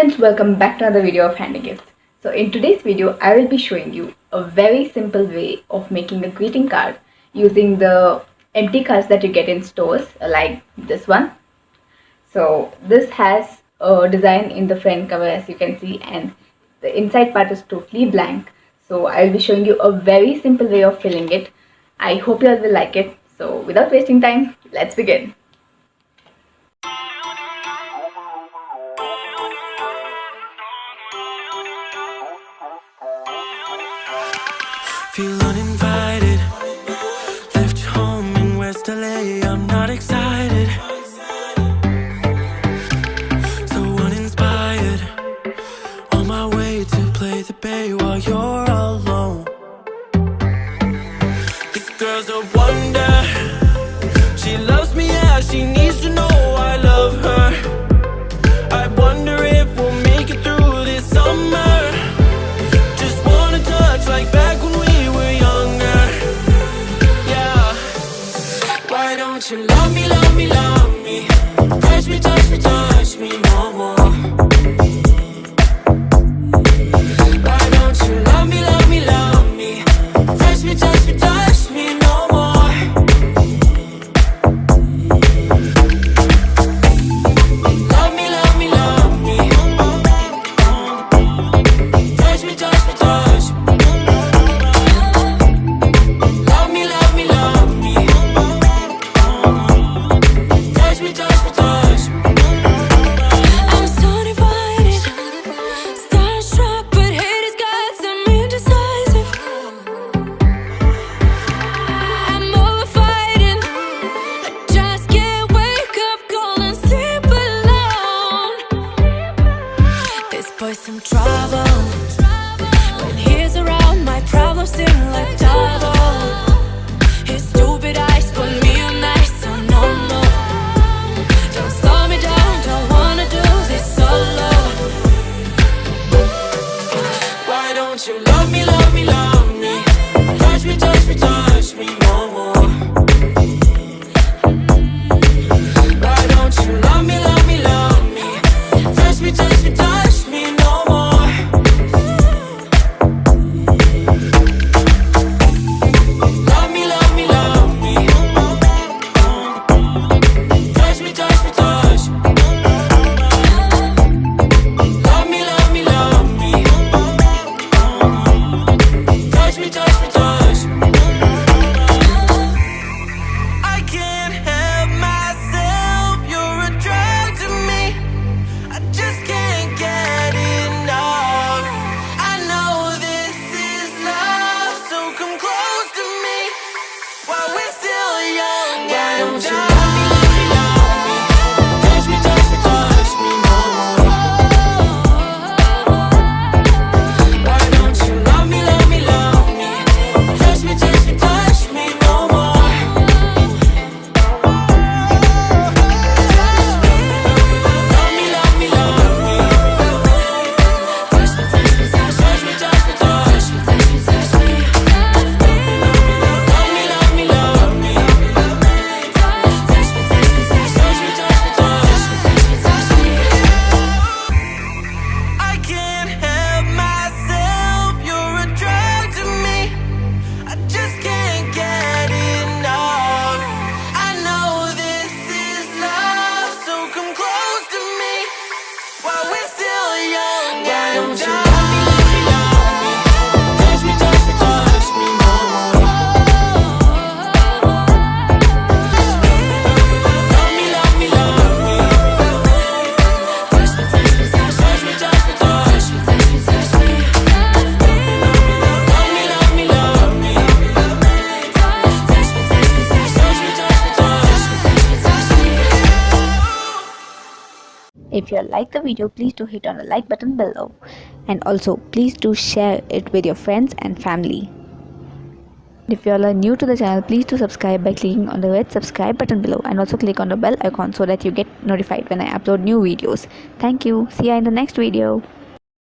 friends, welcome back to another video of Handy Gifts. So in today's video, I will be showing you a very simple way of making a greeting card using the empty cards that you get in stores like this one. So this has a design in the front cover as you can see, and the inside part is totally blank. So I will be showing you a very simple way of filling it. I hope you all will like it. So without wasting time, let's begin. Feel uninvited. Left your home in West LA. I'm not excited. So uninspired. On my way to play the bay while you're alone. This girl's a wonder. She loves me, yeah. She needs to know I love her. I wonder if we'll make it through this summer. Just wanna touch like back when we were younger. Yeah. Why don't you love me, love me, love me? Touch me, touch me, touch me no more. Why don't you love me, love me, love me? Touch me, touch me, touch me no more. Love me, love me, love me. Touch me, touch me, touch me. Love me, love me, love me. Touch me, touch me, touch me. I'm so divided, starstruck, but hate has got some indecisive. I'm over fighting, I just can't wake up cold and sleep alone. This boy's some trouble. When he's around, my problems seem like double. His stupid eyes put me on ice, so no, no. Don't slow me down, don't wanna do this solo. Why don't you love me, love me, love me? Touch me, touch me, touch me no more. Why don't you love me, love me, love me? Touch me, touch me, touch me no more. Love me, love me, love me. Touch me, touch me, touch me. Love me, love me, love me. Touch me, touch me, touch me. I can't help myself, you're a drug to me. I just can't get enough. I know this is love, so come close to me while we're still young. Why don't you love me, love me, love me? Touch me, touch me, touch me no more. Why don't you love me, love me, love me? Touch me, touch me, touch me no more. Love me, love me, love me. Touch me, touch me, touch me, Touch me, touch me, touch me. touch me, touch me. Love me, love me, love me. Touch me, touch me, touch me, Touch me, touch me, touch me. touch me. I can't help myself, you're a drug to me. I just can't get enough. I know this is love, so come close to me while we're still young. Why don't you love me, love me, love me? Touch me, touch me, touch me no more. Love me, love me, love me. Touch me, touch me, touch me, Touch me, touch me, touch me. touch me, touch me. Love me, love me, love me. Touch me, touch me, touch me, Touch me, touch me, touch me. If you like the video, please do hit on the like button below, and also please do share it with your friends and family. If you all are new to the channel, please do subscribe by clicking on the red subscribe button below, and also click on the bell icon so that you get notified when I upload new videos. Thank you. See you in the next video.